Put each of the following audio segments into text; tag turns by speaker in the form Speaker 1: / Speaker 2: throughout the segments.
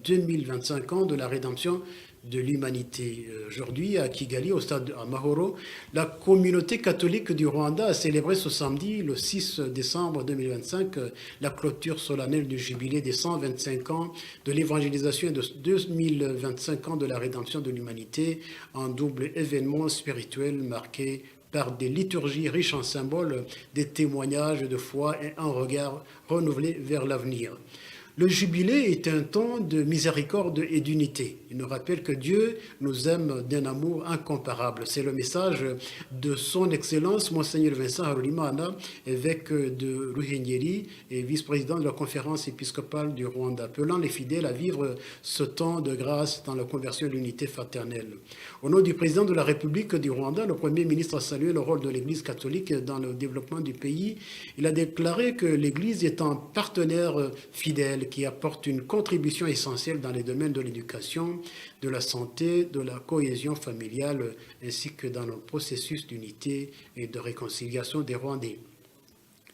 Speaker 1: 2025 ans de la rédemption de l'humanité. Aujourd'hui, à Kigali, au stade à Mahoro, la communauté catholique du Rwanda a célébré ce samedi, le 6 décembre 2025, la clôture solennelle du jubilé des 125 ans de l'évangélisation et de 2025 ans de la rédemption de l'humanité, un double événement spirituel marqué par des liturgies riches en symboles, des témoignages de foi et un regard renouvelé vers l'avenir. Le jubilé est un temps de miséricorde et d'unité. Il nous rappelle que Dieu nous aime d'un amour incomparable. C'est le message de son Excellence, Monseigneur Vincent Harulimana, évêque de Ruhengeri et vice-président de la conférence épiscopale du Rwanda, appelant les fidèles à vivre ce temps de grâce dans la conversion et l'unité fraternelle. Au nom du président de la République du Rwanda, le Premier ministre a salué le rôle de l'Église catholique dans le développement du pays. Il a déclaré que l'Église est un partenaire fidèle qui apporte une contribution essentielle dans les domaines de l'éducation, de la santé, de la cohésion familiale, ainsi que dans le processus d'unité et de réconciliation des Rwandais.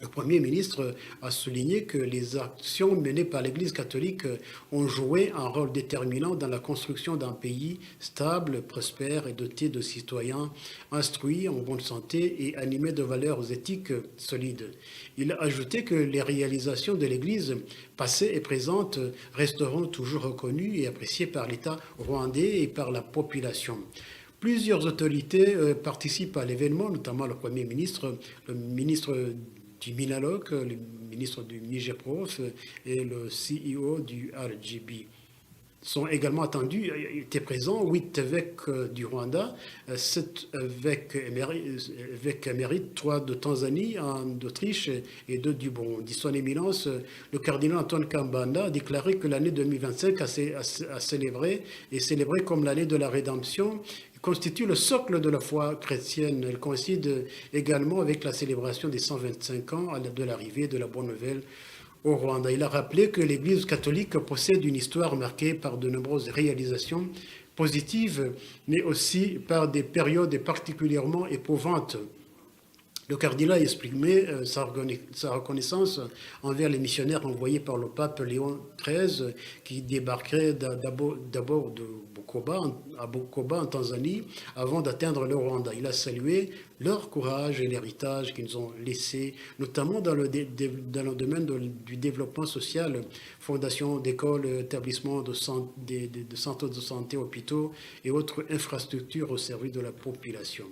Speaker 1: Le Premier ministre a souligné que les actions menées par l'Église catholique ont joué un rôle déterminant dans la construction d'un pays stable, prospère et doté de citoyens instruits, en bonne santé et animés de valeurs éthiques solides. Il a ajouté que les réalisations de l'Église, passées et présentes, resteront toujours reconnues et appréciées par l'État rwandais et par la population. Plusieurs autorités participent à l'événement, notamment le Premier ministre, le ministre du Minaloc, le ministre du Niger-Prof et le CEO du RGB sont également attendus, étaient présents 8 évêques du Rwanda, 7 évêques émérites, 3 de Tanzanie, 1 d'Autriche et 2 du Burundi. Son éminence, le cardinal Antoine Kambanda, a déclaré que l'année 2025 a célébré comme l'année de la rédemption constitue le socle de la foi chrétienne. Elle coïncide également avec la célébration des 125 ans de l'arrivée de la Bonne Nouvelle au Rwanda. Il a rappelé que l'Église catholique possède une histoire marquée par de nombreuses réalisations positives, mais aussi par des périodes particulièrement éprouvantes. Le cardinal a exprimé sa reconnaissance envers les missionnaires envoyés par le pape Léon XIII qui débarqueraient d'abord à Bukoba en Tanzanie avant d'atteindre le Rwanda. Il a salué leur courage et l'héritage qu'ils ont laissé, notamment dans le domaine du développement social, fondation d'écoles, établissements de centres de santé, hôpitaux et autres infrastructures au service de la population.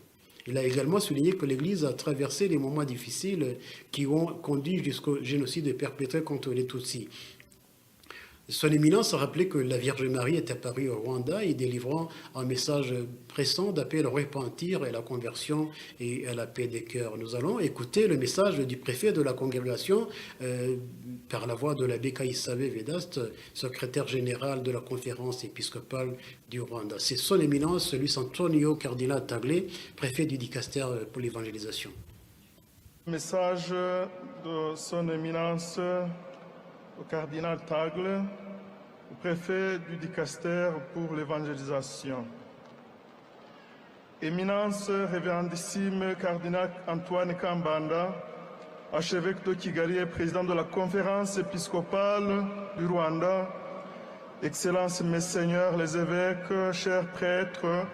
Speaker 1: Il a également souligné que l'Église a traversé les moments difficiles qui ont conduit jusqu'au génocide perpétré contre les Tutsis. Son éminence a rappelé que la Vierge Marie est apparue au Rwanda et délivrant un message pressant d'appel au repentir et à la conversion et à la paix des cœurs. Nous allons écouter le message du préfet de la congrégation par la voix de l'abbé Kaïsave Vedaste, secrétaire général de la conférence épiscopale du Rwanda. C'est son éminence, Luis Antonio Cardinal Tagle, préfet du dicaster pour l'évangélisation.
Speaker 2: Message de son éminence au cardinal Tagle, au préfet du dicaster pour l'évangélisation. Éminence révérendissime cardinal Antoine Kambanda, archevêque de Kigali et président de la conférence épiscopale du Rwanda, Excellences, Messeigneurs les évêques, chers prêtres,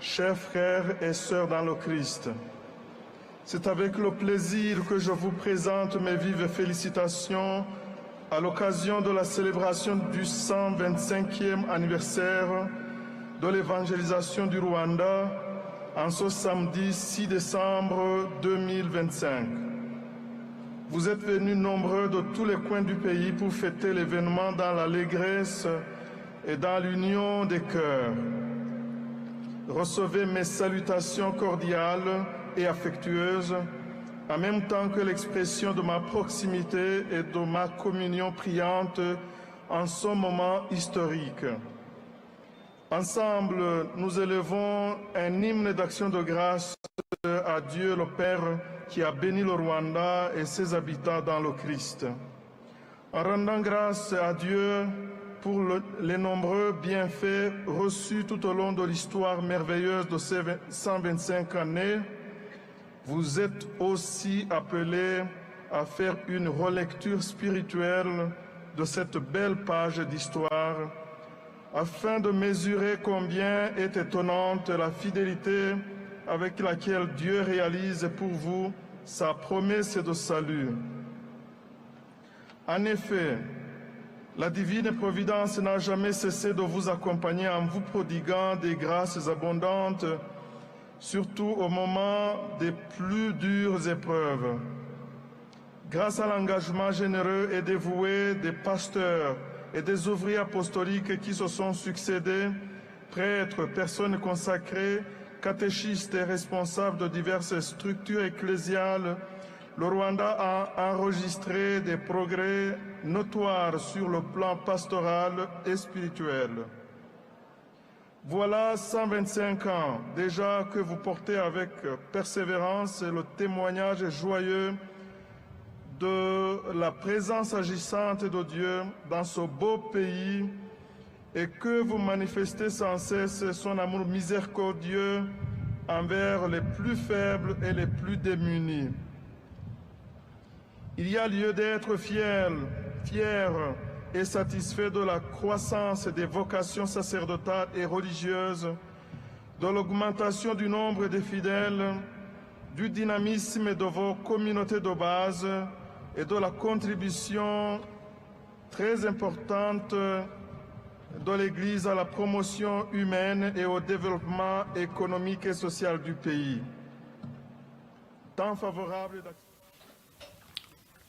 Speaker 2: chers frères et sœurs dans le Christ. C'est avec le plaisir que je vous présente mes vives félicitations à l'occasion de la célébration du 125e anniversaire de l'évangélisation du Rwanda en ce samedi 6 décembre 2025. Vous êtes venus nombreux de tous les coins du pays pour fêter l'événement dans l'allégresse et dans l'union des cœurs. Recevez mes salutations cordiales et affectueuses, en même temps que l'expression de ma proximité et de ma communion priante en ce moment historique. Ensemble, nous élevons un hymne d'action de grâce à Dieu le Père qui a béni le Rwanda et ses habitants dans le Christ. En rendant grâce à Dieu pour les nombreux bienfaits reçus tout au long de l'histoire merveilleuse de ces 125 années, vous êtes aussi appelés à faire une relecture spirituelle de cette belle page d'histoire, afin de mesurer combien est étonnante la fidélité avec laquelle Dieu réalise pour vous sa promesse de salut. En effet, la divine providence n'a jamais cessé de vous accompagner en vous prodiguant des grâces abondantes, surtout au moment des plus dures épreuves. Grâce à l'engagement généreux et dévoué des pasteurs et des ouvriers apostoliques qui se sont succédés, prêtres, personnes consacrées, catéchistes et responsables de diverses structures ecclésiales, le Rwanda a enregistré des progrès notoires sur le plan pastoral et spirituel. Voilà 125 ans déjà que vous portez avec persévérance le témoignage joyeux de la présence agissante de Dieu dans ce beau pays et que vous manifestez sans cesse son amour miséricordieux envers les plus faibles et les plus démunis. Il y a lieu d'être fier et satisfait de la croissance des vocations sacerdotales et religieuses, de l'augmentation du nombre des fidèles, du dynamisme de vos communautés de base et de la contribution très importante de l'Église à la promotion humaine et au développement économique et social du pays. Temps favorable